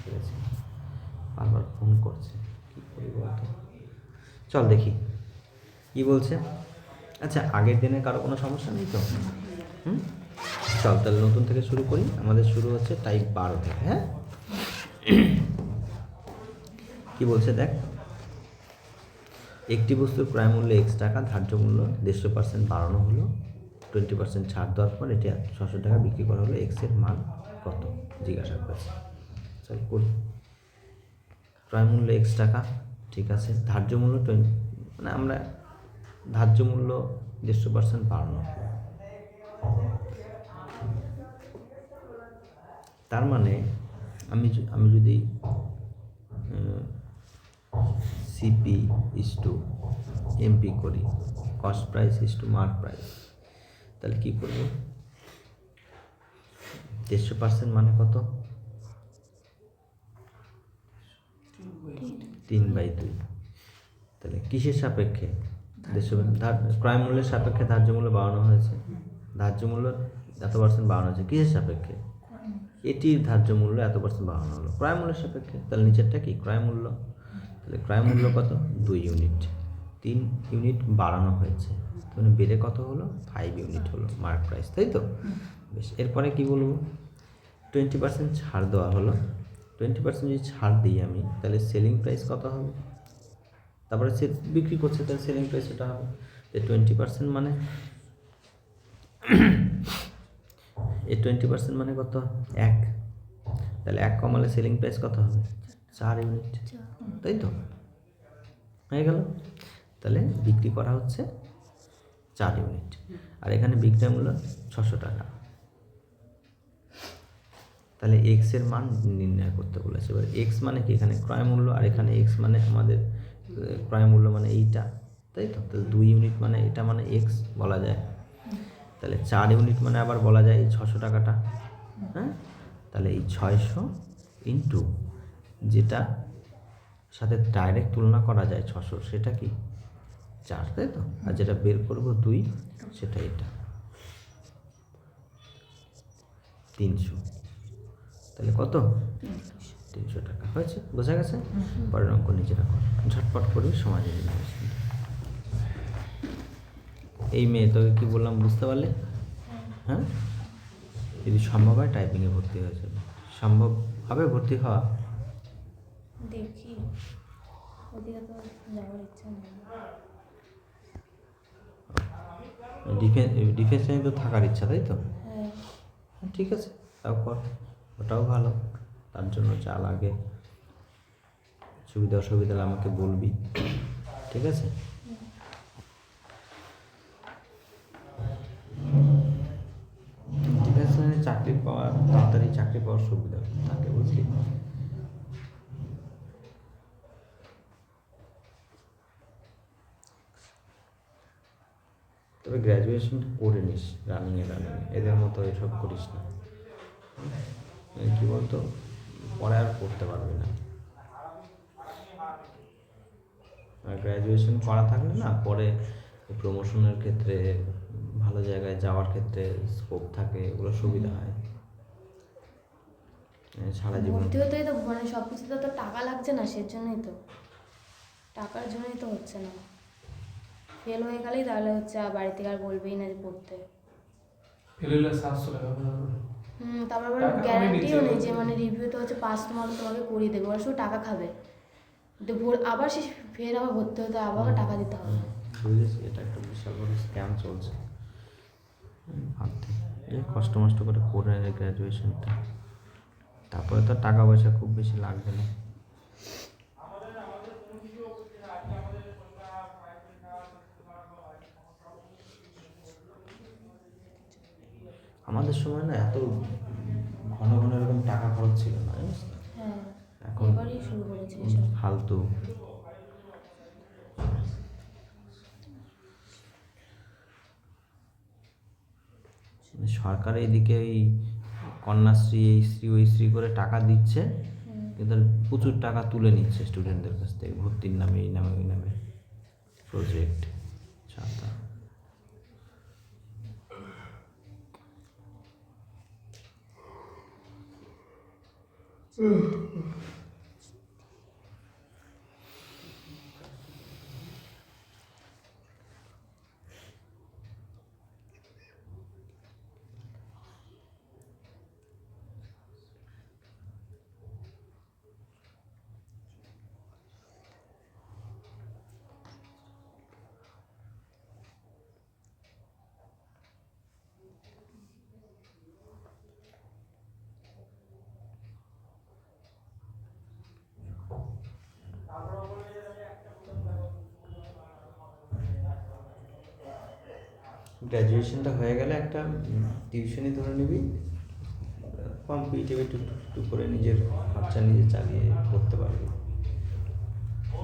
পেরেছি, বারবার ফোন করছে, কী করি বলতো। চল দেখি কী বলছে। আচ্ছা, আগের দিনে কারো কোনো সমস্যা নেই তো? চল তাহলে নতুন থেকে শুরু করি। আমাদের শুরু হচ্ছে টাইপ 12 থেকে। হ্যাঁ, কী বলছে দেখ। একটি বস্তুর ক্রয় মূল্য এক্স টাকা, ধার্য মূল্য 150% বাড়ানো হলো, 20% ছাড় দেওয়ার পর এটি 600 টাকা বিক্রি করা হলো। এক্সের মান কত জিজ্ঞাসা করেছে। চল করি। ক্রয় মূল্য এক্স টাকা, ঠিক আছে। ধার্য মূল্য মানে আমরা ধার্য মূল্য 150% বাড়ানো, তার মানে আমি যদি সিপি ইস টু এমপি করি, cost price is to mark price, তাহলে কী করবো? 150% মানে কত? 3/2। তাহলে কিসের সাপেক্ষে? ক্রয় মূল্যের সাপেক্ষে ধার্য মূল্য বাড়ানো হয়েছে। ধার্য মূল্য এত % বাড়ানো হয়েছে কিসের সাপেক্ষে? এটির ধার্য মূল্য এত % বাড়ানো হলো ক্রয় মূল্যের সাপেক্ষে। তাহলে নিচেরটা কি? ক্রয় মূল্য। তাহলে ক্রয় মূল্য কত? 2 ইউনিট, 3 ইউনিট বাড়ানো হয়েছে, তাহলে বেড়ে কত হলো? 5 ইউনিট হলো মার্ক প্রাইস, তাই তো? বেশ, এরপরে কি বলবো? 20% ছাড় দেওয়া হলো। 20% যদি ছাড় দিই আমি, তাহলে সেলিং প্রাইস কত হবে? তারপরে সে বিক্রি করছে, তাহলে সেলিং প্রাইস ওটা হবে। 20% মানে এই 20% মানে কত? 1। তাহলে 1 কমালে সেলিং প্রাইস কত হবে? 4 ইউনিট, তাই তো? হয়ে গেল। তাহলে বিক্রি করা হচ্ছে 4 ইউনিট, আর এখানে বিক্রয় মূল্য 600 টাকা। তাহলে এক্স এর মান নির্ণয় করতে বলেছে। এবার এক্স মানে কি? এখানে ক্রয় মূল্য, আর এখানে এক্স মানে আমাদের ক্রয় মূল্য মানে এইটা, তাই তো? তাহলে 2 ইউনিট মানে এটা মানে এক্স বলা যায়। তাহলে 4 ইউনিট মানে আবার বলা যায় এই 600 টাকাটা। হ্যাঁ, তাহলে এই 600 ইন্টু যেটা সাথে ডাইরেক্ট তুলনা করা যায় 600, সেটা কি? 4, তাই তো? আর যেটা বের করবো 2, সেটা এটা 300। তাহলে কত? 300 টাকা। হয়েছে? বোঝা গেছে? পরের অঙ্ক নিজেরা কর, ঝটপট করি, সময় দিয়ে দিলাম। এই মেয়ে, তোকে কি বললাম বুঝতে পারলে? হ্যাঁ, যদি সম্ভব হয় টাইপিংয়ে ভর্তি হয়ে যাবে। সম্ভব হবে ভর্তি হওয়া? দেখি, ওদিকে তো যাওয়ার ইচ্ছা নেই। ডিফেন্স লাইনে তো থাকার ইচ্ছা, তাই তো? হ্যাঁ, ঠিক আছে, তাও কর, ওটাও ভালো। তার জন্য যা লাগে, সুবিধা অসুবিধা হলে আমাকে বলবি, ঠিক আছে? ডিফেন্স লাইনে চাকরি পাওয়া, তাড়াতাড়ি চাকরি পাওয়ার সুবিধা থাকে, বুঝলি? তবে গ্র্যাজুয়েশনটা করে নিস রানিংয়ে, এদের মতো এসব করিস না। কী বলতো, পরে আর করতে পারবি না। আর গ্র্যাজুয়েশন করা থাকলে না, পরে প্রমোশনের ক্ষেত্রে, ভালো জায়গায় যাওয়ার ক্ষেত্রে স্কোপ থাকে, এগুলো সুবিধা হয় সারা জীবন। ভর্তি হতেই তো মানে সব কিছুতে তো টাকা লাগছে না, সেজন্যই তো, টাকার জন্যই তো হচ্ছে না। ফেল হয়ে গেলেই তাহলে হচ্ছে বাড়ি থেকে আর বলবেই না যে পড়তে। ফেল হলে 700 টাকা করে। তারপর আবার গ্যারান্টিও নেই যে মানে রিভিউতে হচ্ছে পাস তোমাকে করিয়ে দেবে, ওরা শুধু টাকা খাবে। আবার সে ফের আবার ভর্তি হতে আবার টাকা দিতে হবে। বুঝেছি, এটা একটা বিশাল বড় স্ক্যাম চলছে। ভাবতে কষ্ট মষ্ট করে করে নেয় গ্র্যাজুয়েশনটা, তারপরে তো টাকা পয়সা খুব বেশি লাগবে না। আমাদের সময় না এত ঘন ঘন এরকম টাকা খরচ ছিল না, জানিস না? হ্যাঁ, এখন এবারই শুরু করেছে এসব। ফালতু। সরকার এদিকে ওই কন্যাশ্রী, এই শ্রী ওই শ্রী করে টাকা দিচ্ছে, কিন্তু প্রচুর টাকা তুলে নিচ্ছে স্টুডেন্টদের কাছ থেকে, ভর্তির নামে, এই নামে ওই নামে, প্রজেক্ট, ছাতা। গ্র্যাজুয়েশনটা হয়ে গেলে একটা টিউশনি ধরে নিবি, কম্পিটিটিভ একটু একটু করে নিজের খরচা নিজে চালিয়ে করতে পারবি।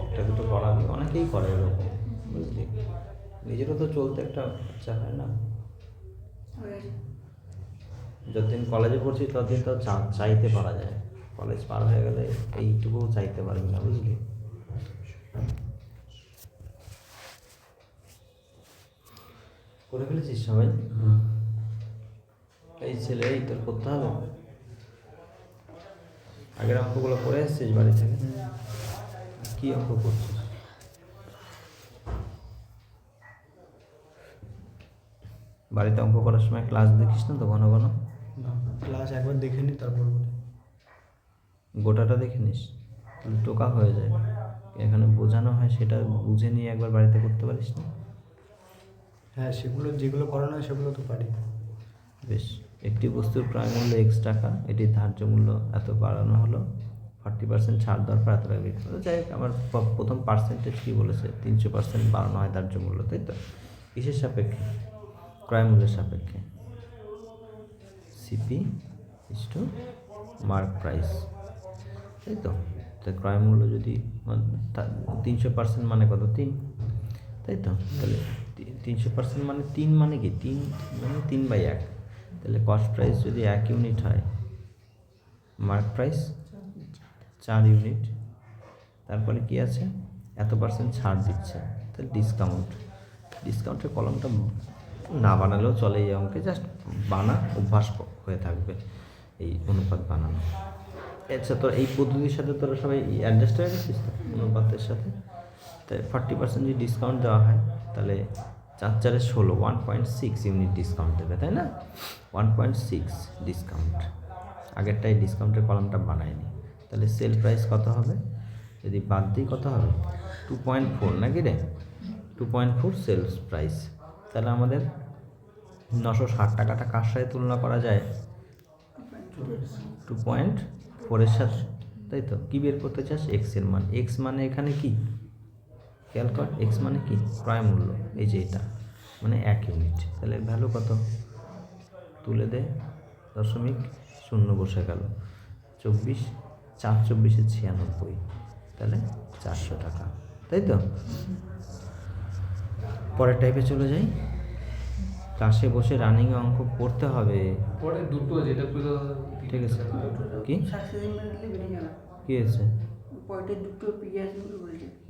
একটা দুটো করাবি, অনেকেই করে এরকম, বুঝলি। নিজেরও তো চলতে একটা খরচা হয় না। যতদিন কলেজে পড়ছি ততদিন তো চাইতে পারা যায়, কলেজ পার হয়ে গেলে এইটুকুও চাইতে পারবি না, বুঝলি। করে ফেলেছিস সবাই? এই ছেলে এই তোর করতে হবে। আগের অঙ্কগুলো করে এসেছিস বাড়ি থেকে? কি অঙ্ক করছিস? বাড়িতে অঙ্ক করার সময় ক্লাস দেখিস না তো ঘন ঘন? ক্লাস একবার দেখে নি, তারপর বলি। গোটাটা দেখে নিস, তাহলে টোকা হয়ে যায়। এখানে বোঝানো হয় সেটা বুঝে নিয়ে একবার বাড়িতে করতে পারিস না? হ্যাঁ, সেগুলো যেগুলো করানো হয় সেগুলো তো পারি। বেশ, একটি বস্তুর ক্রয় মূল্য এক্স টাকা, এটির ধার্য মূল্য এত বাড়ানো হলো, 40% ছাড় দেওয়ার পর এত টাকা বিক্রি হলো। যাই হোক, আমার প্রথম পার্সেন্টেজ কী বলেছে, 300% বাড়ানো হয় ধার্য মূল্য, তাই তো? কিসের সাপেক্ষে? ক্রয় মূল্যের সাপেক্ষে। CP is to mark price, তাই তো? তো ক্রয় মূল্য যদি 300% মানে কত? 3, তাই তো? তাহলে 300% মানে 3 মানে কি? 3 মানে 3/1। তাহলে কস্ট প্রাইস যদি 1 ইউনিট হয়, মার্ক প্রাইস 4 ইউনিট, তারপরে কি আছে? এত % ছাড় দিচ্ছে, তাহলে ডিসকাউন্টের কলমটা না বানালেও চলে এই অঙ্কে, জাস্ট অভ্যাস হয়ে থাকবে এই অনুপাত বানানো। আচ্ছা, তোর এই পদ্ধতির সাথে তোরা সবাই অ্যাডজাস্ট হয়ে গেছিস তো অনুপাতের সাথে? তাই 40% যদি ডিসকাউন্ট দেওয়া হয়, তাহলে 4 × 16 1.6 ইউনিট ডিসকাউন্ট দেবে, তাই না? 1.6 ডিসকাউন্ট। আগেরটাই ডিসকাউন্টের কলামটা বানায়নি, তাহলে সেল প্রাইস কত হবে? যদি বাদ দিই কত হবে? 2.4 নাকি রে? 2.4 সেলস প্রাইস। তাহলে আমাদের 960 টাকাটা কার সাথে তুলনা করা যায়? 2.4 সাথে, তাই তো? কী বের করতে চাস? এক্সের মান। এক্স মানে এখানে কি? খেয়াল কর, এক্স মানে কি? ক্রয় মূল্য, এই যে এটা মানে 1 ইউনিট। তাহলে ভ্যালু কত? তুলে দে, 0.0 বসে গেল, 24, 4 × 24 = 96, তাহলে 400 টাকা, তাই তো? পরের টাইপে চলে যাই। ক্লাসে বসে রানিং অঙ্ক করতে হবে, পরে দুটো আছে, এটা পুরো ঠিক আছে? কি কি হয়েছে?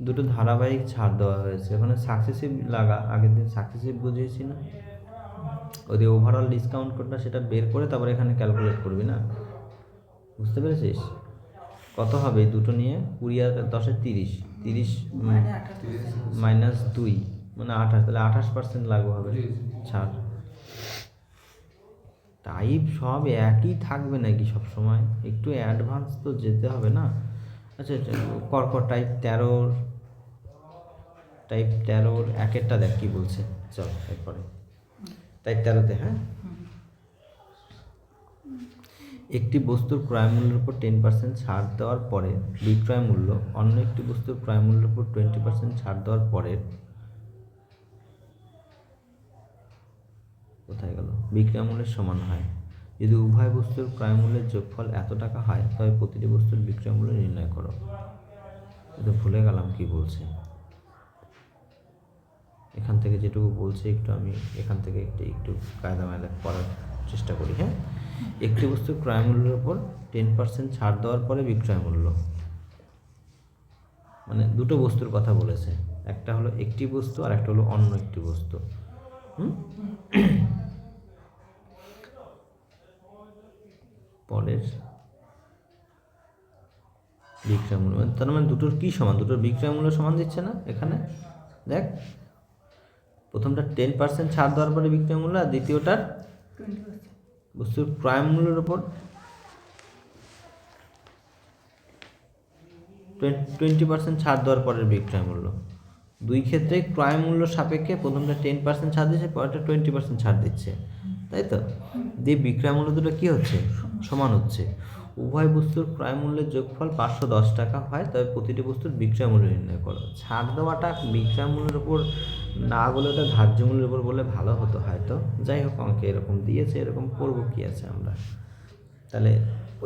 দুটো ধারাবাহিক ছাড় দেওয়া হয়েছে, ওখানে সাকসেসিভ লাগা, আগের দিন সাকসেসিভ বুঝিয়েছি না? ওই যে ওভারঅল ডিসকাউন্ট কোডটা সেটা বের করে তারপরে এখানে ক্যালকুলেট করবি না? বুঝতে পেরেছিস? কত হবে এই দুটো নিয়ে? 20 আর 10 = 30, 30 -2 মানে 28, তাহলে 28% লাগু হবে ছাড়। টাইপ সব একই থাকবে নাকি সব সময়? একটু অ্যাডভান্স তো যেতে হবে না? আচ্ছা, টাইপ 13 একেরটা দেখ কি বলছে, চল এরপরে টাইপ 13তে। হ্যাঁ, একটি বস্তুর ক্রয় মূল্যের উপর 10% ছাড় দেওয়ার পরে বিক্রয় মূল্য অন্য একটি বস্তুর ক্রয় মূল্যের উপর 20% ছাড় দেওয়ার পরে কোথায় গেল? বিক্রয় মূল্যের সমান হয়। যদি উভয় বস্তুর ক্রয় মূল্যের যোগফল এত টাকা হয়, তবে প্রতিটি বস্তুর বিক্রয় মূল্য নির্ণয় করো। এটা ভুলে গেলাম কি বলছে। এখান থেকে যেটুকু বলছে একটু আমি এখান থেকে একটু কায়দা মায়দা করার চেষ্টা করি। হ্যাঁ, একটি বস্তুর ক্রয় মূল্যের উপর 10% ছাড় দেওয়ার পরে বিক্রয় মূল্য, মানে দুটো বস্তুর কথা বলেছে, একটা হলো একটি বস্তু আর একটা হলো অন্য একটি বস্তু। পরের বিক্রয় মূল্য তার মানে দুটোর কি সমান, দুটোর বিক্রয় মূল্য সমান দিচ্ছে না এখানে। দেখ প্রথমটা 10% ছাড় দেওয়ার পরে বিক্রয় মূল্য, আর দ্বিতীয়টার বস্তুর ক্রয় মূল্যের উপর 20% ছাড় দেওয়ার পরের বিক্রয় মূল্য। দুই ক্ষেত্রে ক্রয় মূল্য সাপেক্ষে প্রথমটা 10% ছাড় দিচ্ছে, পরেরটা 20% ছাড় দিচ্ছে, তাই তো? দিয়ে বিক্রয় মূল্য দুটো কী হচ্ছে, সমান হচ্ছে। উভয় বস্তুর ক্রয় মূল্যের যোগফল 510 টাকা হয়, তবে প্রতিটি বস্তুর বিক্রয় মূল্য নির্ণয় করো। ছাড় দেওয়াটা বিক্রয় মূল্যের উপর না বলে ওটা ধার্য মূল্যের উপর বলে ভালো হতো হয়তো। যাই হোক, অঙ্কে এরকম দিয়েছে, এরকম করবো কি আছে আমরা। তাহলে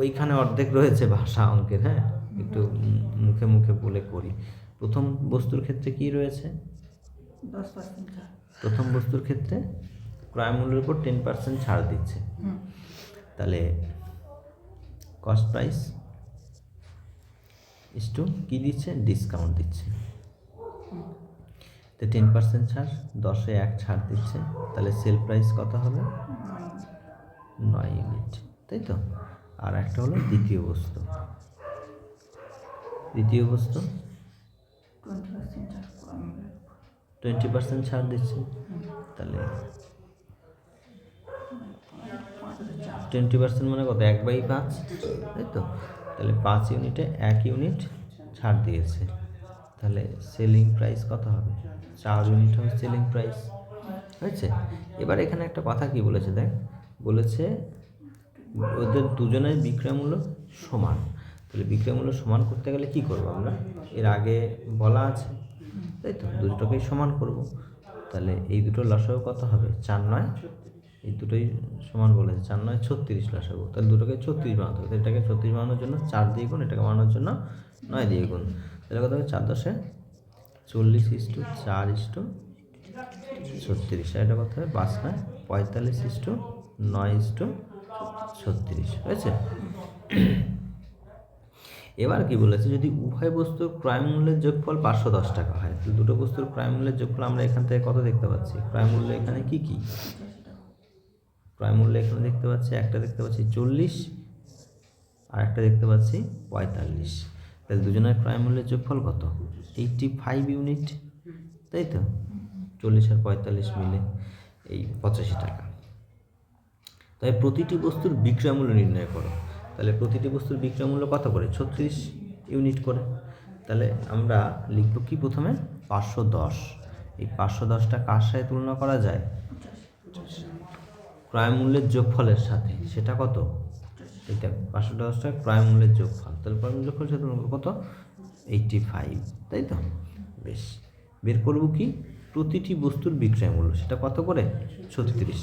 ওইখানে অর্ধেক রয়েছে ভাষা অঙ্কের, হ্যাঁ একটু মুখে মুখে বলে করি। প্রথম বস্তুর ক্ষেত্রে কি রয়েছে, 10% ছাড়। প্রথম বস্তুর ক্ষেত্রে ক্রয় মূল্যের উপর 10% ছাড় দিচ্ছে, তাহলে কস্ট প্রাইস ইস্টু কী দিচ্ছে, ডিসকাউন্ট দিচ্ছে। তো 10% ছাড়, 10-এ 1 ছাড় দিচ্ছে, তাহলে সেল প্রাইস কত হবে, 9 ইউনিট, তাই তো? আর একটা হলো দ্বিতীয় বস্তু, দ্বিতীয় বস্তু 20% ছাড় ক্রয় মূল্যের উপর। 20% ছাড় দিচ্ছে, তাহলে 20% মানে কত, 1/5, তাই তো? তাহলে 5 ইউনিটে 1 ইউনিট ছাড় দিয়েছে, তাহলে সেলিং প্রাইস কত হবে, 4 ইউনিট হবে সেলিং প্রাইস, হয়েছে? এবার এখানে একটা কথা কি বলেছে দেখ, বলেছে ওদের দুজনের বিক্রয় মূল্য সমান। তাহলে বিক্রয় মূল্য সমান করতে গেলে কি করবো আমরা, এর আগে বলা আছে, তাই তো? দুটোকেই সমান করব, তাহলে এই দুটোর লসাগু কত হবে, 4-9, এই দুটোই সমান বলেছে, 4-9 36 লসাগু, তাহলে দুটোকে 36 বানাতে হবে। এটাকে 36 বানানোর জন্য 4 দিয়ে গুণ, এটাকে বানানোর জন্য 9 দিয়ে গুণ, তাহলে কত হবে, 4-10-এ 40:4:36, এটা কত হবে, 5-9 45:9:36, হয়েছে? এবার কি বলেছে, যদি উভয় বস্তুর ক্রয় মূল্যের যোগফল 510 টাকা হয়, তো দুটো বস্তুর ক্রয় মূল্যের যোগফল আমরা এখান থেকে কত দেখতে পাচ্ছি, ক্রয় মূল্য এখানে কি কি, ক্রয় মূল্য এখানে দেখতে পাচ্ছি, একটা দেখতে পাচ্ছি 40, আর একটা দেখতে পাচ্ছি 45, তাহলে দুজনের ক্রয় মূল্যের যোগফল কত, 85 ইউনিট, তাই তো? 40 আর 45 মিলে এই 85 টাকা। তাই প্রতিটি বস্তুর বিক্রয় মূল্য নির্ণয় করো, তাহলে প্রতিটি বস্তুর বিক্রয় মূল্য কত করে, 36 ইউনিট করে। তাহলে আমরা লিখব কি, প্রথমে 510, এই 510টা কার সাথে তুলনা করা যায়, ক্রয় মূল্যের যোগফলের সাথে, সেটা কত, এটা 510টা ক্রয় মূল্যের যোগফল, তাহলে ক্রয় মূল্যের যোগফল সাথে তুলনা কত, 85, তাই তো? বেশ, বের করব কি, প্রতিটি বস্তুর বিক্রয় মূল্য, সেটা কত করে, 36,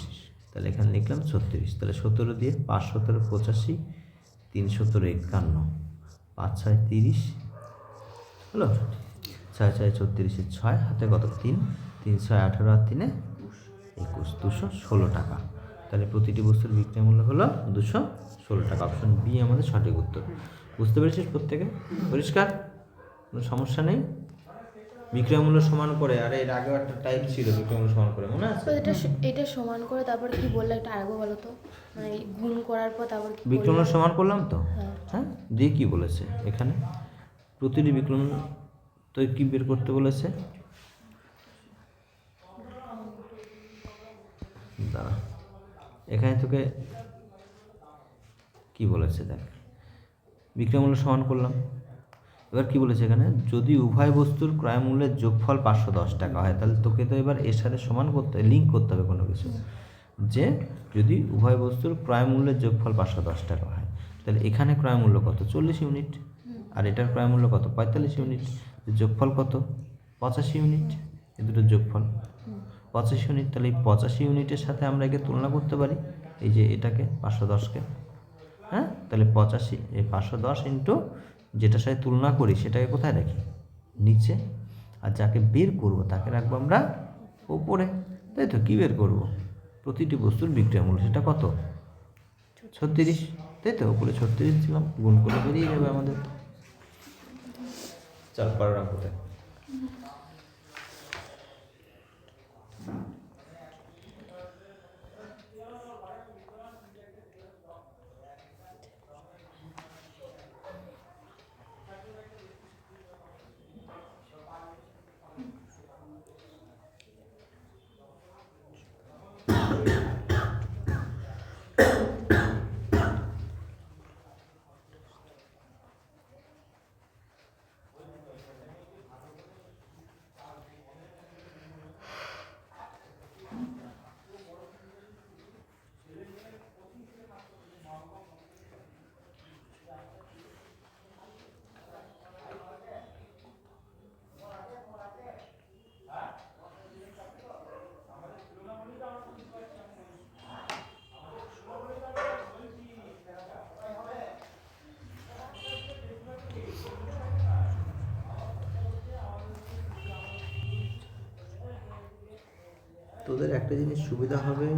তাহলে এখানে লিখলাম 36, তাহলে 17 দিয়ে 5-17 85, 3-17 51, 5-6 30, হলো 6-6 36, 6 হাতে কত, 3, 3-6 18, আর 3-এ 21, 216 টাকা। তাহলে প্রতিটি বস্তুর বিক্রয় মূল্য হলো 216 টাকা। অপশন বি আমাদের সঠিক উত্তর। বুঝতে পেরেছিস প্রত্যেকে, পরিষ্কার, কোনো সমস্যা নেই। বিক্রয় মূল্য সমান করে, আর এর আগেও একটা টাইপ ছিল বিক্রয় মূল্য সমান করে, মনে আছে? তো এটা সমান করে তারপর কি বললে, একটা আরেকবার বলো তো, মানে গুণ করার পর তারপর কি বিক্রয় মূল্য সমান করলাম তো, হ্যাঁ। হ্যাঁ, দিয়ে কি বলেছে এখানে, প্রতিটি বিক্রয় মূল্য তো কি বের করতে বলেছে, দাঁড়া, এখানে তোকে কি বলেছে দেখ, বিক্রয় মূল্য সমান করলাম, এবার কি বলেছে এখানে, যদি উভয় বস্তুর ক্রয় মূল্যের যোগফল 510 টাকা হয়, তাহলে তোকে তো এবার এর সাথে সমান করতে, লিঙ্ক করতে হবে কোনো কিছু, যে যদি উভয় বস্তুর ক্রয় মূল্যের যোগফল 510 টাকা হয়, তাহলে এখানে ক্রয় মূল্য কত, 40 ইউনিট, আর এটার ক্রয় মূল্য কত, 45 ইউনিট, যোগফল কত, 85 ইউনিট, এই দুটোর যোগফল 85 ইউনিট। তাহলে এই 85 ইউনিটের সাথে আমরা একে তুলনা করতে পারি, এই যে এটাকে 510কে, হ্যাঁ, তাহলে 85, এই 510 ইন্টু যেটার সাথে তুলনা করি সেটাকে কোথায় রাখি, নিচে, আর যাকে বের করব তাকে রাখবো আমরা উপরে, তাই তো? কী বের করব, প্রতিটি বস্তুর বিক্রয় মূল্য, সেটা কত, 36, তাই তো? উপরে 36 দিলাম, গুণ করে বেরিয়ে যাবে আমাদের। চল পরের অঙ্কতে। তোদের একটা জিনিস সুবিধা হবে,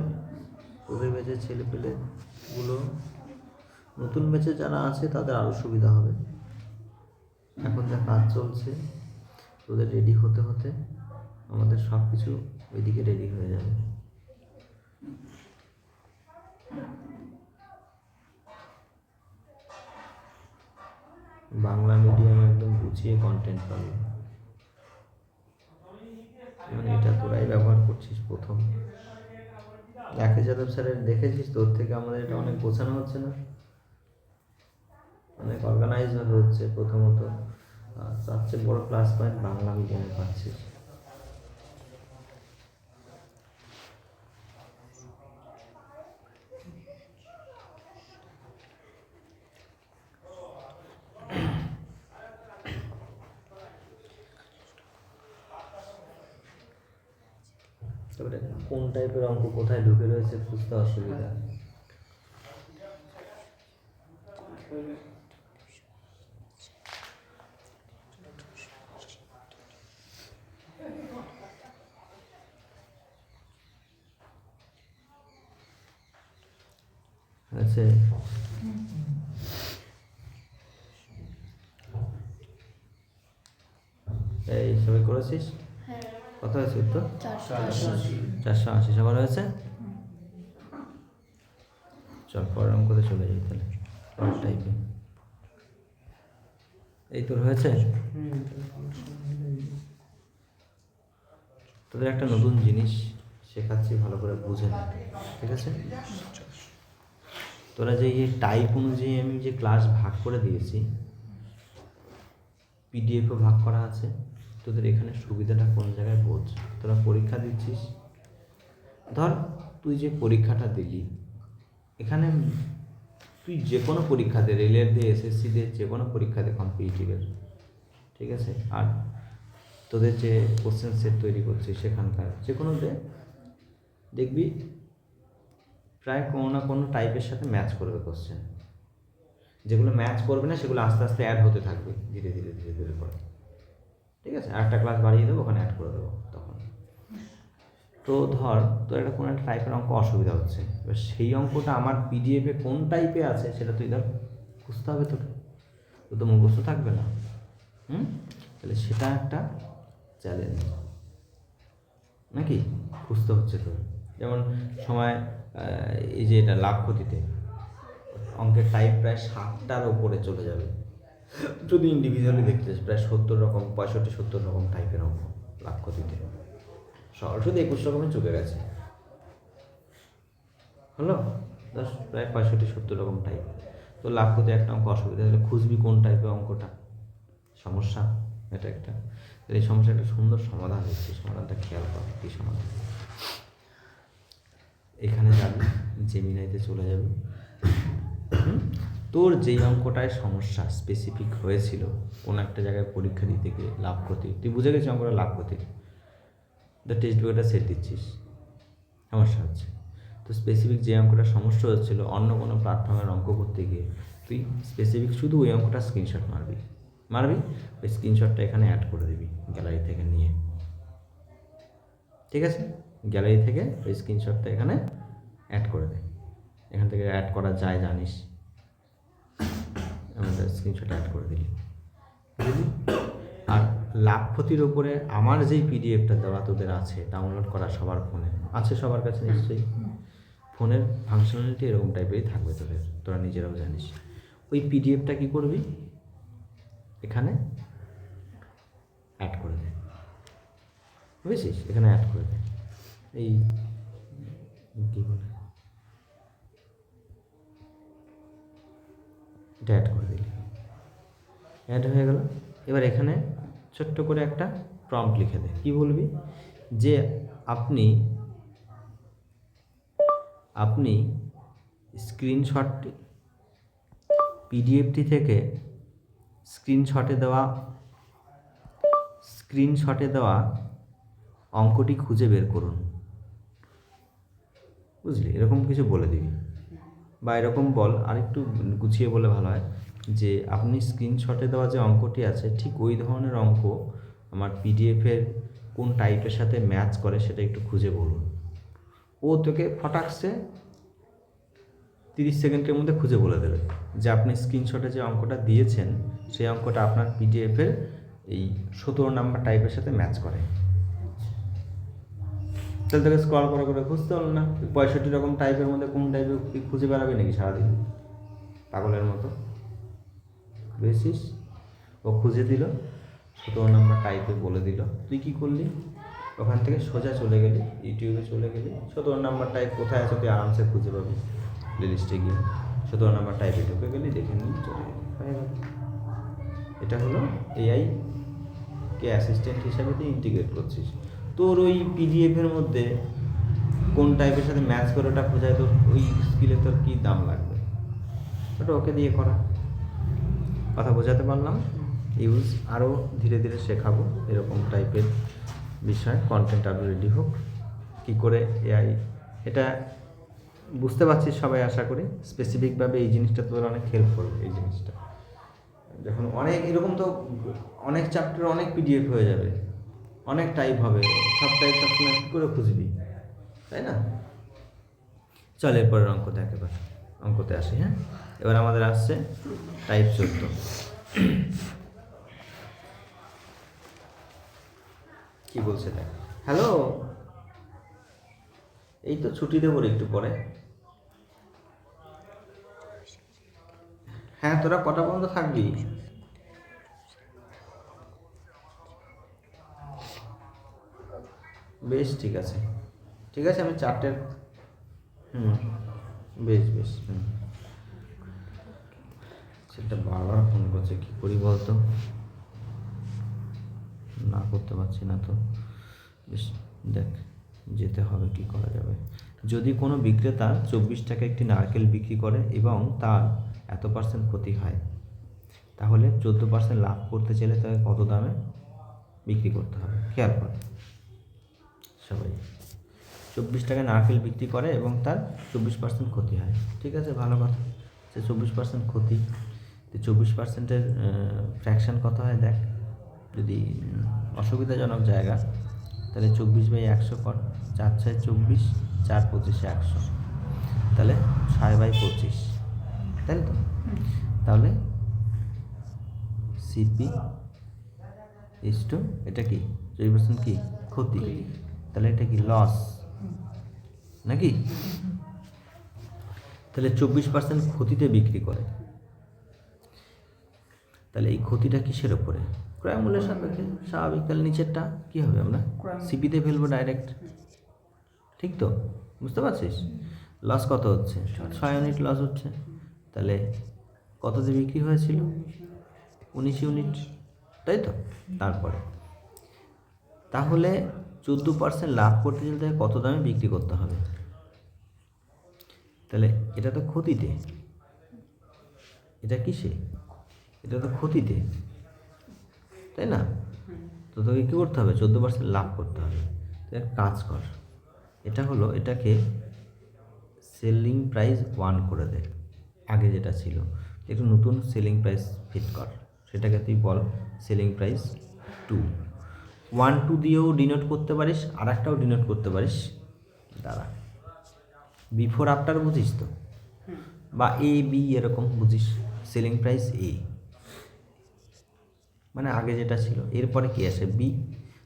তোদের ব্যাচের ছেলেপেলেগুলো, নতুন ব্যাচে যারা আছে তাদের আরও সুবিধা হবে। এখন যা কাজ চলছে তোদের রেডি হতে হতে আমাদের সব কিছু ওইদিকে রেডি হয়ে যাবে। বাংলা মিডিয়ামে একদম গুছিয়ে কন্টেন্ট পাবে, মানে এটা তোরাই ব্যবহার করছিস প্রথম। একে যাদব স্যারের দেখেছিস, তোর থেকে আমাদের এটা অনেক গোছানো হচ্ছে না, অনেক অর্গানাইজ ভাবে হচ্ছে প্রথমত। আর তার চেয়ে বড় ক্লাস পয়েন্ট বাংলা মিডিয়ামে পাচ্ছিস। তারপরে কোন টাইপের অঙ্ক কোথায় ঢুকে রয়েছে বুঝতে অসুবিধা। আচ্ছা, এই সবাই করেছিস? কত হয়েছে উত্তর? 480 সবার হয়েছে। চল পরের অঙ্কতে চলে যাই তাহলে, পরের টাইপে। এই তোর হয়েছে? তোদের একটা নতুন জিনিস শেখাচ্ছি, ভালো করে বুঝে নে, ঠিক আছে? তোরা যে এই টাইপ অনুযায়ী আমি যে ক্লাস ভাগ করে দিয়েছি, পিডিএফও ভাগ করা আছে, তোদের এখানে সুবিধাটা কোন জায়গায় বোঝ। তোরা পরীক্ষা দিচ্ছিস, ধর তুই যে পরীক্ষাটা দিলি, এখানে তুই যে কোনো পরীক্ষা দে, রেলের দে, এসএসসি দে, যে কোনো পরীক্ষা দে কম্পিটিটিভের, ঠিক আছে? আর তোদের যে কোশ্চেন সেট তৈরি করছিস সেখানকার যে কোনো দে, দেখবি প্রায় কোনো না কোনো টাইপের সাথে ম্যাচ করবে কোশ্চেন। যেগুলো ম্যাচ করবে না সেগুলো আস্তে আস্তে অ্যাড হতে থাকবে ধীরে ধীরে ধীরে ধীরে করে, ঠিক আছে? আরেকটা ক্লাস বাড়িয়ে দেবো, ওখানে অ্যাড করে দেবো তখন। তো ধর তোর একটা কোনো একটা টাইপের অঙ্ক অসুবিধা হচ্ছে, এবার সেই অঙ্কটা আমার পিডিএফে কোন টাইপে আছে সেটা তুই ধর খুঁজতে হবে তোকে, তো তো মুখস্থ থাকবে না। তাহলে সেটা একটা চ্যালেঞ্জ নাকি, খুঁজতে হচ্ছে তোর। যেমন সময় এই যে এটা লাভ ক্ষতিতে অঙ্কের টাইপ প্রায় 60টার ওপরে চলে যাবে যদি ইন্ডিভিজুয়ালি দেখতে চাস, প্রায় 70 রকম 65-70 রকম টাইপের অঙ্ক লাভ ক্ষতিতে। সরাসরি 21 রকমের চলে গেছে, হলো প্রায় 65-70 রকম টাইপ। তো লাভ ক্ষতি একটা অঙ্ক অসুবিধা হলে খুঁজবি কোন টাইপের অঙ্কটা, সমস্যা এটা একটা। এই সমস্যার একটা সুন্দর সমাধান হচ্ছে, সমাধানটা খেয়াল কর কী সমাধান। এখানে যাবি, জেমিনাইতে চলে যাবি, তোর যেই অঙ্কটায় সমস্যা স্পেসিফিক হয়েছিল কোনো একটা জায়গায় পরীক্ষা দিতে গিয়ে লাভ ক্ষতি, তুই বুঝে গেছিস অঙ্কটা লাভ ক্ষতি, তো টেক্সট বইটা সেট দিচ্ছিস, সমস্যা হচ্ছে। তো স্পেসিফিক যে অঙ্কটা সমস্যা হচ্ছিলো অন্য কোনো প্ল্যাটফর্মের অঙ্ক করতে গিয়ে তুই স্পেসিফিক শুধু ওই অঙ্কটা স্ক্রিনশট মারবি, ওই স্ক্রিনশটটা এখানে অ্যাড করে দিবি গ্যালারি থেকে নিয়ে, ঠিক আছে? গ্যালারি থেকে ওই স্ক্রিনশটটা এখানে অ্যাড করে দে, এখান থেকে অ্যাড করা যায় জানিস, আমাদের স্ক্রিনশট অ্যাড করে দিলি, বুঝলি? আর লাভ ক্ষতির ওপরে আমার যেই পিডিএফটা দেওয়া তোদের আছে ডাউনলোড করা, সবার ফোনে আছে, সবার কাছে নিশ্চয়ই। ফোনের ফাংশনালিটি এরকম টাইপেরই থাকবে তোদের, তোরা নিজেরাও জানিস। ওই পিডিএফটা কী করবি, এখানে অ্যাড করে দে, বুঝেছিস? এখানে অ্যাড করে দে, এই কী বলে এটা অ্যাড করে দিলি, অ্যাড হয়ে গেল। এবার এখানে ছোট্ট করে একটা প্রম্পট লিখে দে, কী বলবি যে আপনি স্ক্রিনশটটি পিডিএফটি থেকে স্ক্রিনশটে দেওয়া অঙ্কটি খুঁজে বের করুন, বুঝলি? এরকম কিছু বলে দিবি, বা এরকম বল, আর একটু গুছিয়ে বলে ভালো হয়, যে আপনি স্ক্রিনশটে দেওয়া যে অঙ্কটি আছে ঠিক ওই ধরনের অঙ্ক আমার পিডিএফের কোন টাইপের সাথে ম্যাচ করে সেটা একটু খুঁজে বলুন, ও তোকে ফটাকসে 30 সেকেন্ডের মধ্যে খুঁজে বলে দেবে যে আপনি স্ক্রিনশটে যে অঙ্কটা দিয়েছেন সেই অঙ্কটা আপনার পিডিএফের এই 17 নাম্বার টাইপের সাথে ম্যাচ করে। তাহলে তোকে স্ক্রল করে করে খুঁজতে হলো না। 65 রকম টাইপের মধ্যে কোন টাইপের খুঁজে বেড়াবে নাকি সারাদিন পাগলের মতো? বুঝেছিস? ও খুঁজে দিল, 17 নাম্বার টাইপে বলে দিল, তুই কী করলি? ওখান থেকে সোজা চলে গেলি, ইউটিউবে চলে গেলি, 17 নাম্বার টাইপ কোথায় আছে তুই আরামসে খুঁজে পাবি। প্লেলিস্টে গিয়ে 17 নাম্বার টাইপে ঢুকে গেলি, দেখে নিয়ে চলে গেলি, হয়ে গেল। এটা হলো এআই কে অ্যাসিস্ট্যান্ট হিসাবে তুই ইন্টিগ্রেট করছিস। তোর ওই পিডিএফের মধ্যে কোন টাইপের সাথে ম্যাচ করে ওটা খোঁজায়, তোর ওই স্কিলে তোর কী দাম লাগবে, ওটা ওকে দিয়ে করা। কথা বোঝাতে পারলাম? ইউজ আরও ধীরে ধীরে শেখাবো এরকম টাইপের বিষয়। কন্টেন্ট আরও রেডি হোক, কী করে এআই, এটা বুঝতে পারছিস সবাই আশা করি। স্পেসিফিকভাবে এই জিনিসটা তোদের অনেক হেল্প করবে। এই জিনিসটা যখন অনেক এরকম তো অনেক চ্যাপ্টার অনেক পিডিএফ হয়ে যাবে, অনেক টাইপ হবে, সব টাইপ সবসময় কী করে খুঁজবি, তাই না? চল এরপরের অঙ্ক দেখ, এবার অঙ্কতে আসি। হ্যাঁ, এবার আমাদের আসছে টাইপ 14। কি বলছে দেখ। হ্যালো, এই তো ছুটি দেবো একটু পরে। হ্যাঁ, তোরা কটা পর্যন্ত থাকবি? বেশ, ঠিক আছে ঠিক আছে, আমি 4টের বেশ বেশ সেটা বারবার ফোন করছে, কী করি বলতো, না করতে পারছি না তো। বেশ, দেখ যেতে হবে, কি করা যাবে। যদি কোনো বিক্রেতা 24 টাকা একটি নারকেল বিক্রি করে এবং তার এত % ক্ষতি হয়, তাহলে 14% লাভ করতে চাইলে তাকে কত দামে বিক্রি করতে হবে? খেয়াল কর সবাই। 24 টাকায় নারকেল বিক্রি করে এবং তার 24% ক্ষতি হয়, ঠিক আছে, ভালো কথা। সে 24% ক্ষতি, তো 24%-এর ফ্র্যাকশান কত হয় দেখ। যদি অসুবিধাজনক জায়গা, তাহলে 24/100 কর, 4×6 24, 4×25 100, তাহলে 6/25, তাই তো? তাহলে সিপি ইস্টু এটা কি 24% কি ক্ষতি, তাহলে এটা কি লস নাকি? তাহলে 24% ক্ষতিতে বিক্রি করে, তাহলে এই ক্ষতিটা কিসের ওপরে? ক্রয় মূল্যের সাপেক্ষে, স্বাভাবিক। তাহলে নিচেরটা কী হবে? আমরা সিপিতে ফেলবো ডাইরেক্ট, ঠিক তো? বুঝতে পারছিস? লস কত হচ্ছে? 6 ইউনিট লস হচ্ছে। তাহলে কততে বিক্রি হয়েছিল? 19 ইউনিট, তাই তো? তারপরে তাহলে 14% লাভ করতে গেলে তাকে কত দামে বিক্রি করতে হবে? তাহলে এটা তো ক্ষতিতে, এটা কিসে? এটা তো ক্ষতিতে, তাই না? তো তোকে কী করতে হবে? 14% লাভ করতে হবে। তো এক কাজ কর, এটা হলো, এটাকে সেলিং প্রাইস 1 করে দে, আগে যেটা ছিল। একটু নতুন সেলিং প্রাইস ফিট কর, সেটাকে তুই বল সেলিং প্রাইস 2। 1 2 দিয়েও ডিনোট করতে পারিস, আর একটাও ডিনোট করতে পারিস, দাঁড়া, বিফোর আফটার বুঝিস তো, বা এ বি এরকম বুঝিস। সেলিং প্রাইস এ মানে আগে যেটা ছিল, এরপরে কী আসে? বি,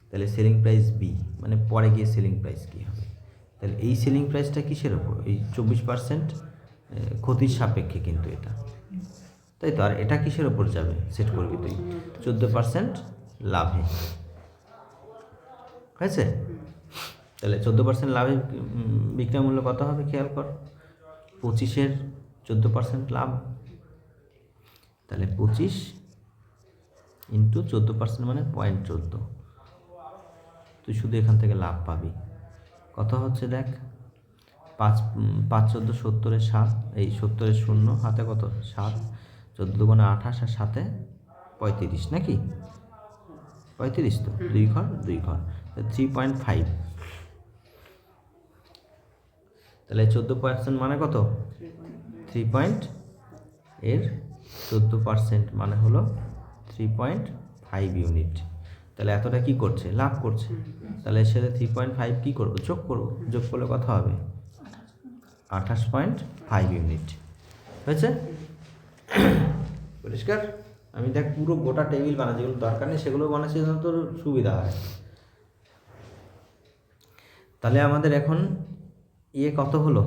তাহলে সেলিং প্রাইস বি, মানে পরে গিয়ে সেলিং প্রাইস কী হবে? তাহলে এই সেলিং প্রাইসটা কিসের ওপর? এই 24% ক্ষতির সাপেক্ষে কিন্তু এটা, তাই তো? আর এটা কিসের ওপর যাবে সেট করবি তুই? 14% লাভে, হয়েছে? তাহলে 14% লাভে বিক্রয় মূল্য কত হবে খেয়াল কর। 25-এর 14% লাভ, তাহলে 25 ইন্টু 14% মানে 0.14। তুই শুধু এখান থেকে লাভ পাবি কত হচ্ছে দেখ। 5 14 70-এর 7, এই 70-এর 0 হাতে কত? 7, 14 × 28 আর 7-এ 35 নাকি? 35 তো, 2 ঘর 2 ঘর, 3.5। তাহলে 14% মানে কত? 3 এর 14% মানে হলো 3.5 ইউনিট। তাহলে এতটা কি করছে, লাভ করছে। তাহলে এর সাথে 3.5 কী করবো, যোগ করবো। যোগ করলে কত হবে, 28.5 ইউনিট হয়েছে। পরিষ্কার। আমি দেখ পুরো গোটা টেবিল বানাই, যেগুলো দরকার নেই সেগুলো বানাচ্ছি যেন তোর সুবিধা হয়। তাহলে আমাদের এখন কত হলো,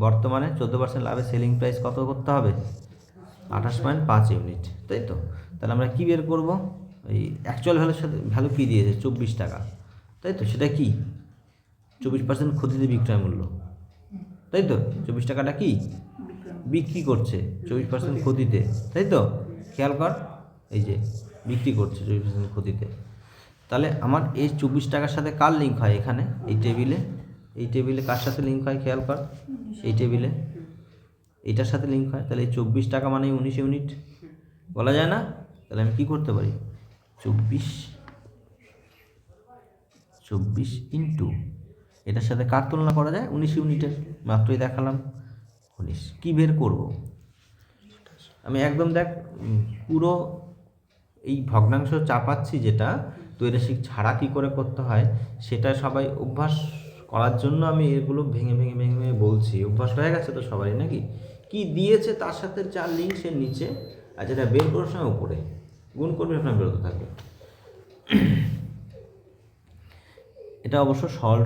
বর্তমানে 14% লাভে সেলিং প্রাইস কত করতে হবে, 28.5 ইউনিট, তাই তো। তাহলে আমরা কী বের করবো, এই অ্যাকচুয়াল ভ্যালুর সাথে ভ্যালু কী দিয়েছে, 24 টাকা, তাই তো। সেটা কি 24% ক্ষতিতে বিক্রয় মূল্য, তাই তো। 24 টাকাটা কি বিক্রি করছে, 24% ক্ষতিতে, তাই তো। খেয়াল কর, এই যে বিক্রি করছে 24% ক্ষতিতে। তাহলে আমার এই 24 টাকার সাথে কার লিঙ্ক হয় এখানে, এই টেবিলে কার সাথে লিঙ্ক হয়, খেয়াল কর, এই টেবিলে এইটার সাথে লিঙ্ক হয়। তাহলে এই 24 টাকা মানে 19 ইউনিট বলা যায় না। তাহলে আমি কী করতে পারি, 24 ইন্টু এটার সাথে কার তুলনা করা যায়, 19 ইউনিটের, মাত্রই দেখালাম 19। কী বের করব আমি, একদম দেখ পুরো এই ভগ্নাংশ চাপাচ্ছি যেটা, তো এটা ছাড়া কী করে করতে হয় সেটা সবাই অভ্যাস করার জন্য আমি এগুলো ভেঙে ভেঙে ভেঙে ভেঙে বলছি। অভ্যাস হয়ে গেছে তো সবারই নাকি, কি দিয়েছে তার সাথে যার লিঙ্ক সে নিচে, আর যেটা বের করার সময় উপরে গুণ করবে, আপনার বেরোতে থাকবে। এটা অবশ্য সরল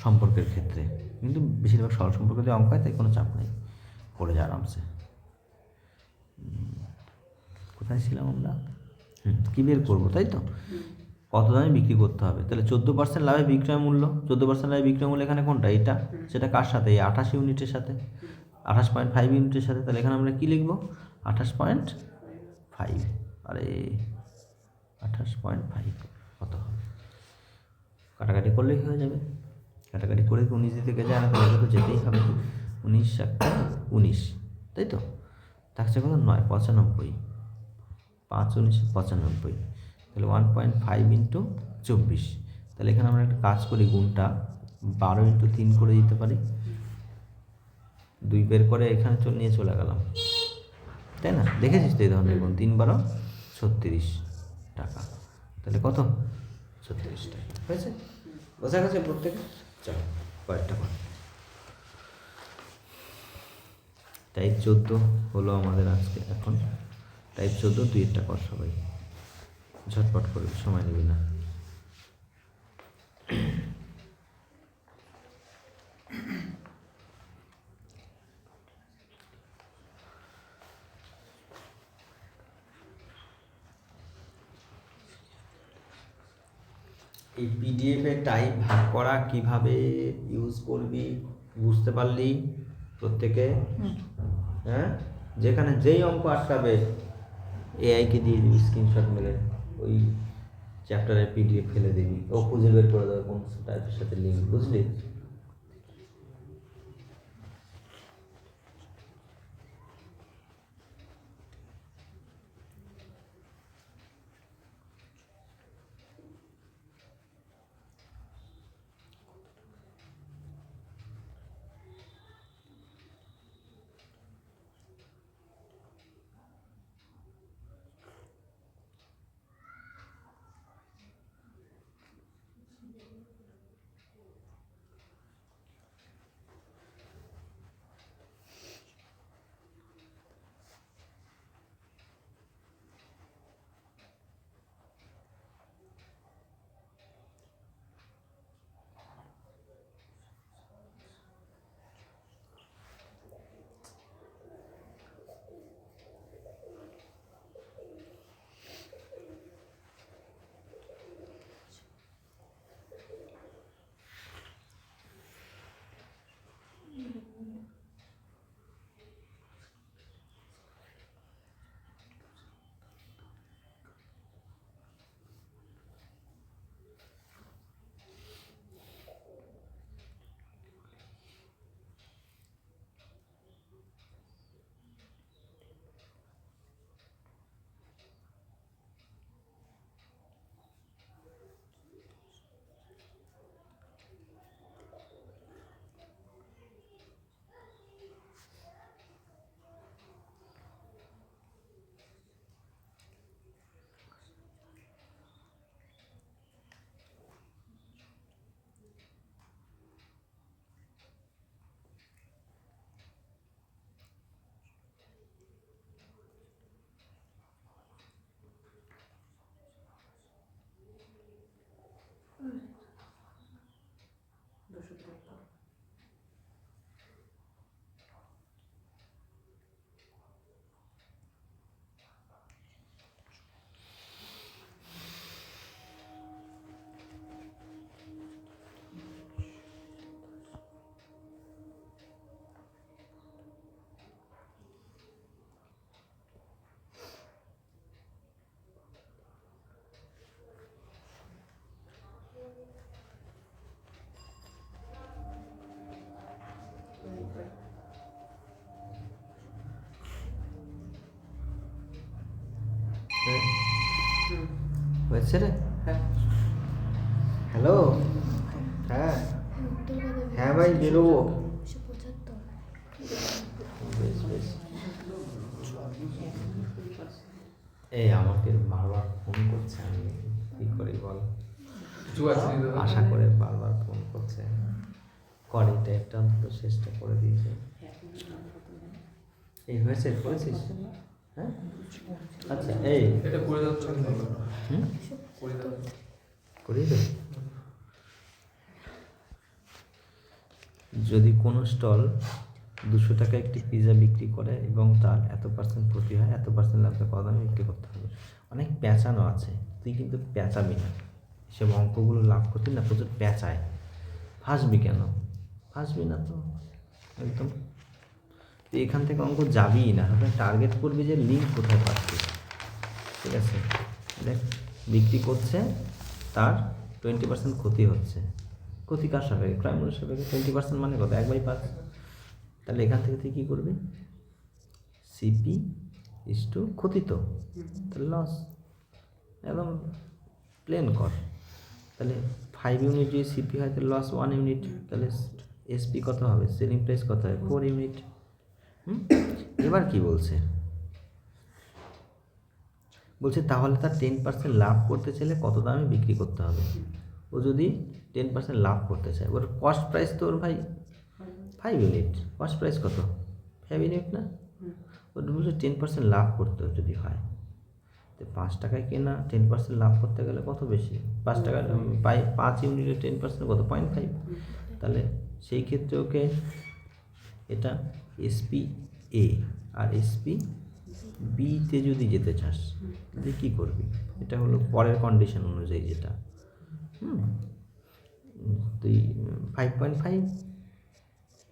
সম্পর্কের ক্ষেত্রে, কিন্তু বেশিরভাগ সরল সম্পর্কে যদি অঙ্ক হয় তাই কোনো চাপ নেই, করে যায় আরামসে। কোথায় ছিলাম আমরা, কী বের করবো, তাই তো। কত দামে বিক্রি করতে হবে, তাহলে 14% লাভে বিক্রয় মূল্য, 14% লাভে বিক্রয় মূল্য এখানে কোনটা, এটা, সেটা কার সাথে, এই 28 ইউনিটের সাথে, 28.5 ইউনিটের সাথে। তাহলে এখানে আমরা কী লিখবো, 28.5, আরে 28.5 কত হবে, কাটাকাটি করলেই হয়ে যাবে। কাটাকাটি করে 19 দিতে গেলে আর তাহলে তো যেতেই হবে, 19 একটা 19, তাই তো। থাকছে কত, 9, 95, 5 19 95, তাহলে 1.5 ইন্টু 24। তাহলে এখানে আমরা একটা কাজ করি, গুণটা 12 ইন্টু 3 করে দিতে পারি, 2 বের করে এখানে নিয়ে চলে গেলাম, তাই না। দেখেছিস তো এই ধরনের গুণ, 3 12 36 টাকা, তাহলে কত, 36 টাকা হয়েছে। বোঝা গেছে প্রত্যেকে। চলো কয়েকটা কর। টাইপ 14 হলো আমাদের আজকে, এখন টাইপ 14 2-1টা কর সবাই, ঝটপট করবি, সময় নিবি না। এই পিডিএফে টাইপ ভাগ করা কিভাবে ইউজ করবি বুঝতে পারলি প্রত্যেকে, হ্যাঁ। যেখানে যেই অঙ্ক আটকাবে এআইকে দিয়ে দিবি স্ক্রিনশট মেরে, ওই চ্যাপ্টারের পিডিএফ ফেলে দিবি, ও খুঁজে বের করে দেবে কোন টাইপের সাথে লিঙ্ক, বুঝলি। হয়েছে রে? হ্যালো, হ্যাঁ হ্যাঁ ভাই বেরোবো। 175 বেশ বেশ। এই আমাকে বারবার ফোন করছে, আমি কি করি বল? কিছু আছে নি দাদা? আশা করে বারবার ফোন করছে, করে এটা একটা অন্তত শেষটা করে দিয়েছে। এই হয়েছে, করেছিস? হ্যাঁ আচ্ছা, এই এটা করে দাও তো। হুম করে দাও। করিয়ে দেবে। যদি কোনো স্টল 200 টাকা একটি পিৎজা বিক্রি করে এবং তার এত% প্রতি হয়, এত% লাভে কত দামে বিক্রি করতে হবে। অনেক পেঁচানো আছে, তুই কিন্তু পেঁচাবি না। সে অঙ্কগুলো লাভ করতে না প্রচুর পেঁচায়, ফাঁসবি কেন? ফাঁসবি না তো একদম। তুই এখান থেকে অঙ্ক যাবিই না, আপনার টার্গেট করবি যে লিঙ্ক কোথায় পাচ্ছিস। ঠিক আছে, দেখ বিক্রি করছে, তার 20% ক্ষতি হচ্ছে। ক্ষতি কার সাপেক্ষে? ক্রয় মূল্যের সাপেক্ষে। 20% মানে কত? 1/5। তাহলে এখান থেকে তুই কী করবি? সিপি ইস্টু ক্ষতি, তো তাহলে লস, একদম প্লেন কর। তাহলে 5 ইউনিট যদি সিপি হয় তাহলে লস 1 ইউনিট, তাহলে এসপি কত হবে? সেলিং প্রাইস কত হয়? 4 ইউনিট। এবার কি বলছে? বলছে তাহলে তার 10% লাভ করতে চাইলে কত দামে বিক্রি করতে হবে। ও যদি 10% লাভ করতে চায়, ওর কস্ট প্রাইস তো ওর ভাই 5 ইউনিট, কস্ট প্রাইস কত? 5 ইউনিট না? ওর বলছে 10% লাভ করতে যদি হয়, তো 5 টাকায় কেনা 10% লাভ করতে গেলে কত বেশি? 5 টাকা 5 ইউনিটের 10% কত? 0.5। তাহলে সেই ক্ষেত্রে ওকে এটা এসপি এ আর এসপি বিতে যদি যেতে চাস তাহলে কী করবি? এটা হলো পরের কন্ডিশন অনুযায়ী যেটা তুই 5.5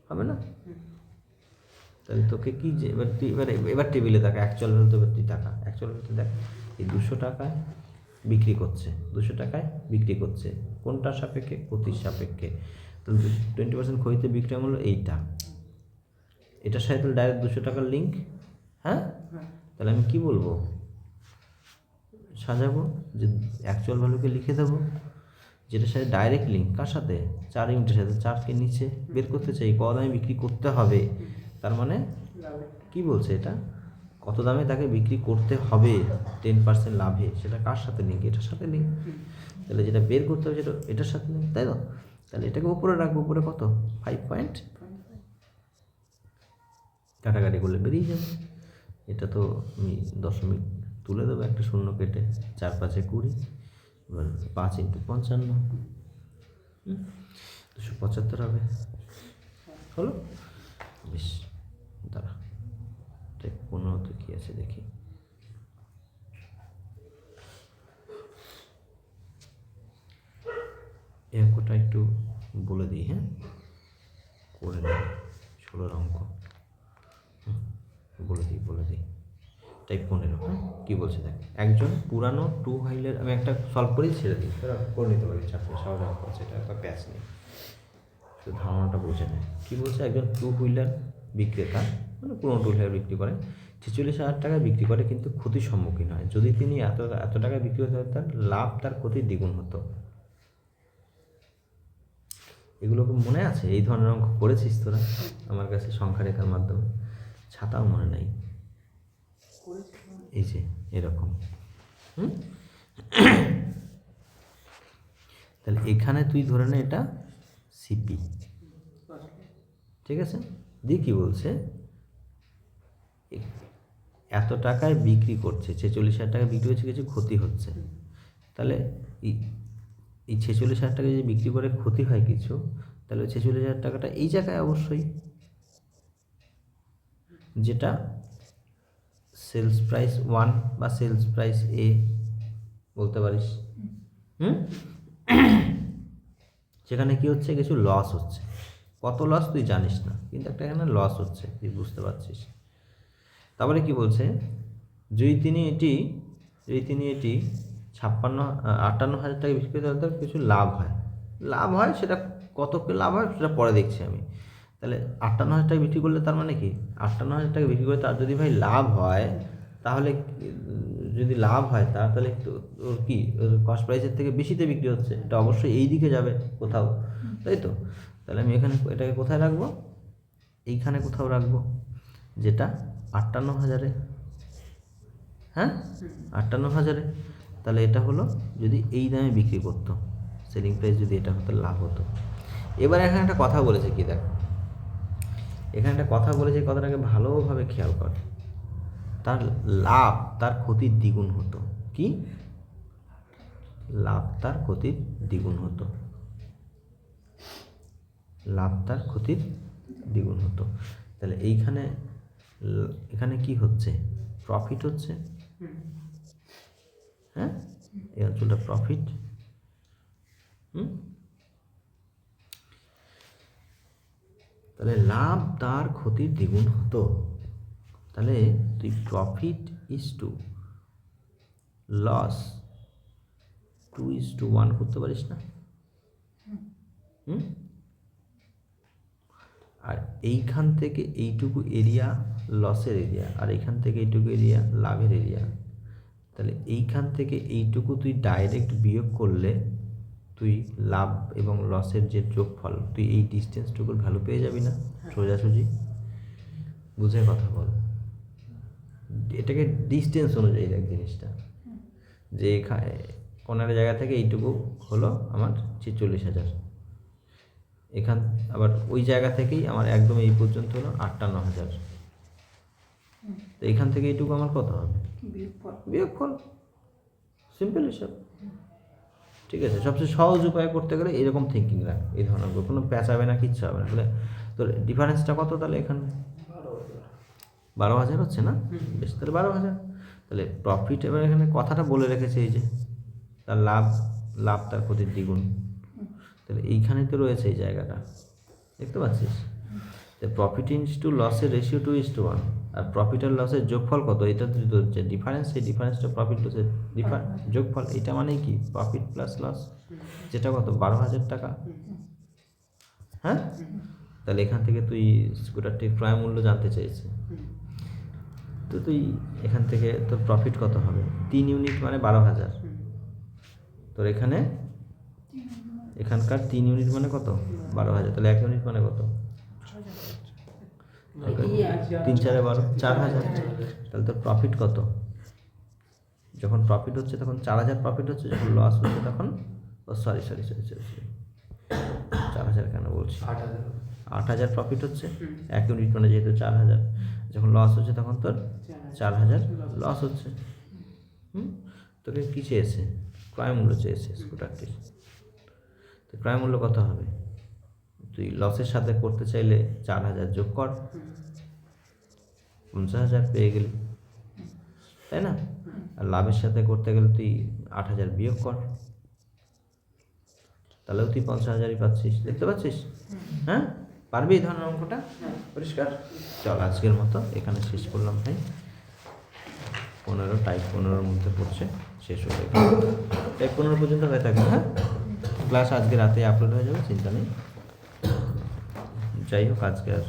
হবে না? তাহলে তোকে কি যে এবার তুই এবার টেবিলে দেখা অ্যাকচুয়াল ভ্যালু, তো এবার তুই টাকা অ্যাকচুয়াল ভ্যালু দেখ। এই 200 টাকায় বিক্রি করছে, 200 টাকায় বিক্রি করছে, কোনটার সাপেক্ষে? ক্ষতির সাপেক্ষে। তাহলে 20% ক্ষতিতে বিক্রি মূল্য এইটা, এটার সাথে তাহলে ডাইরেক্ট 200 টাকার লিঙ্ক। হ্যাঁ, তাহলে আমি কি বলবো? সাজাবো যে অ্যাকচুয়াল ভ্যালুকে লিখে দেবো, যেটার সাথে ডাইরেক্ট লিঙ্ক কার সাথে? 4 ইউনিটের সাথে। 4কে নিচে বের করতে চাই, কত দামে বিক্রি করতে হবে। তার মানে কি বলছে এটা? কত দামে তাকে বিক্রি করতে হবে 10% লাভে, সেটা কার সাথে লিঙ্ক? এটার সাথে লিঙ্ক। তাহলে যেটা বের করতে হবে সেটা এটার সাথে লিঙ্ক, তাই তো? তাহলে এটাকে উপরে রাখবো, উপরে কত? 5 পয়েন্ট, কাটাকাটি করলে বেরিয়ে যাবে। এটা তো আমি দশমিক তুলে দেবো, একটা শূন্য কেটে, 4 5 20, এবার 5 × 55, 275 হবে। হলো? বেশ, দাঁড়া, ঠিক 15 কী আছে দেখি। এই অঙ্কটা একটু বলে দিই, হ্যাঁ করে নিই, 16 অঙ্ক বলে দিই। টাইপ 15, হ্যাঁ কী বলছে দেখ। একজন পুরানো 2 হুইলার, আমি একটা সলভ করেই ছেড়ে দিই, তোরা করে নিতে পারি, চাপে সহজ অঙ্ক আছে, এটা একটা প্যাচ নেই, শুধু ধারণাটা বুঝে নেয়। কী বলছে? একজন 2 হুইলার বিক্রেতা, মানে পুরনো 2 হুইলার বিক্রি করে, 46,000 টাকায় বিক্রি করে, কিন্তু ক্ষতির সম্মুখীন হয়। যদি তিনি এত টাকায় বিক্রি করতে তার লাভ তার ক্ষতির দ্বিগুণ হতো। এগুলো মনে আছে? এই ধরনের অঙ্ক করেছিস তোরা আমার কাছে সংখ্যা রেখার মাধ্যমে? ছাতাও মনে নাই, এই যে এরকম। তাহলে এখানে তুই ধরে নে এটা সিপি, ঠিক আছে? দিয়ে কী বলছে? এত টাকায় বিক্রি করছে, 46,000 টাকায় বিক্রি হচ্ছে, কিছু ক্ষতি হচ্ছে। তাহলে এই 46,000 টাকা যদি বিক্রি করে ক্ষতি হয় কিছু, তাহলে 46,000 টাকাটা এই জায়গায় অবশ্যই, যেটা সেলস প্রাইস 1 বা সেলস প্রাইস এ বলতে পারিস। সেখানে কি হচ্ছে? কিছু লস হচ্ছে। কত লস তুই জানিস না, কিন্তু একটা এখানে লস হচ্ছে, তুই বুঝতে পারছিস। তারপরে কি বলছে? যদি তিনি এটি 58,000 টাকা বিক্রি করতে, তার কিছু লাভ হয়, সেটা কত লাভ হয় সেটা পরে দেখছি আমি। তাহলে 58,000 টাকা বিক্রি করলে তার মানে কি? 58,000 টাকা বিক্রি করে তার যদি ভাই লাভ হয়, তাহলে যদি লাভ হয় তাহলে ওর কি কস্ট প্রাইসের থেকে বেশিতে বিক্রি হচ্ছে, এটা অবশ্যই এই দিকে যাবে কোথাও, তাই তো? তাহলে আমি এখানে এটাকে কোথায় রাখবো? এইখানে কোথাও রাখবো, যেটা 58,000-এ। হ্যাঁ, 58,000-এ। তাহলে এটা হলো যদি এই দামে বিক্রি করতো, সেলিং প্রাইস যদি এটা হতো, লাভ হতো। এবার এখানে একটা কথা বলেছে কি দেখ, এখানে একটা কথা বলেছে, কথাটাকে ভালোভাবে খেয়াল কর। তার লাভ তার ক্ষতির দ্বিগুণ হতো। কি লাভ তার ক্ষতির দ্বিগুণ হতো, লাভ তার ক্ষতির দ্বিগুণ হতো। তাহলে এইখানে এখানে কি হচ্ছে? প্রফিট হচ্ছে। হ্যাঁ, এই অঞ্চলটা প্রফিট। তাহলে লাভ তার ক্ষতির দ্বিগুণ হতো। তাহলে তুই প্রফিট ইজ টু লস 2:1 করতে পারিস না? আর এইখান থেকে এইটুকু এরিয়া লসের এরিয়া, আর এইখান থেকে এইটুকু এরিয়া লাভের এরিয়া। তাহলে এইখান থেকে এইটুকু তুই ডাইরেক্ট বিয়োগ করলে তুই লাভ এবং লসের যে যোগফল, তুই এই ডিস্টেন্সটুকুর ভ্যালু পেয়ে যাবি না? সোজাসুজি বুঝে কথা বল। এটাকে ডিস্টেন্স অনুযায়ী দেখ জিনিসটা, যে কোনার জায়গা থেকে এইটুকু হলো আমার 46,000, এখান আবার ওই জায়গা থেকেই আমার একদম এই পর্যন্ত হলো 58,000। তো এখান থেকে এইটুকু আমার কত হবে? বিয়োগফল। সিম্পল হিসাব, ঠিক আছে? সবচেয়ে সহজ উপায় করতে গেলে এরকম থিঙ্কিং রাখ, এই ধরনের কোনো প্যাঁচাবে না, কিচ্ছু হবে না। তাহলে তোর ডিফারেন্সটা কত? তাহলে এখানে 12,000 হচ্ছে না? বেশ, তাহলে 12,000। তাহলে প্রফিট, এবার এখানে কথাটা বলে রেখেছে এই যে তার লাভ তার ক্ষতির দ্বিগুণ। তাহলে এইখানে তো রয়েছে এই জায়গাটা, দেখতে পাচ্ছিস? প্রফিট ইজ টু লসের রেশিও 2:1, আর প্রফিট আর লসের যোগফল কত? এটা হচ্ছে ডিফারেন্স, সেই ডিফারেন্সটা প্রফিট লসের যোগফল। এটা মানেই কি? প্রফিট প্লাস লস, যেটা কত? 12,000 টাকা। হ্যাঁ, তাহলে এখান থেকে তুই স্কুটারটির ক্রয় মূল্য জানতে চেয়েছে, তো তুই এখান থেকে তোর প্রফিট কত হবে? 3 ইউনিট মানে 12,000। তোর এখানকার 3 ইউনিট মানে কত? 12,000। তাহলে 1 ইউনিট মানে কত? 3 4 12, 4,000। তাহলে তোর প্রফিট কত? যখন প্রফিট হচ্ছে তখন 4,000 প্রফিট হচ্ছে, যখন লস হচ্ছে তখন সরি 4,000 কেন বলছি, 8,000 প্রফিট হচ্ছে। 1 ইউনিট মানে যেহেতু 4,000, যখন লস হচ্ছে তখন তোর 4,000 লস হচ্ছে। তোকে কী চেয়েছে? ক্রয় মূল্য চেয়েছে স্কুটারটির। তো ক্রয় মূল্য কত হবে? তুই লসের সাথে করতে চাইলে 4,000 যোগ কর, 50,000 পেয়ে গেলি, তাই না? আর লাভের সাথে করতে গেলে তুই 8,000 বিয়োগ কর, তাহলেও তুই 50,000-ই পাচ্ছিস। দেখতে পাচ্ছিস? হ্যাঁ, পারবি এই ধরনের অঙ্কটা? পরিষ্কার? চল আজকের মতো এখানে শেষ করলাম ভাই। 15 টাইপ 15-র মধ্যে পড়ছে, শেষ হয়ে যাবে। টাইপ 15 পর্যন্ত হয়ে থাকবে। হ্যাঁ, ক্লাস আজকে রাতে আপলোড হয়ে যাবে, চিন্তা নেই। যাই হোক, আজকে আর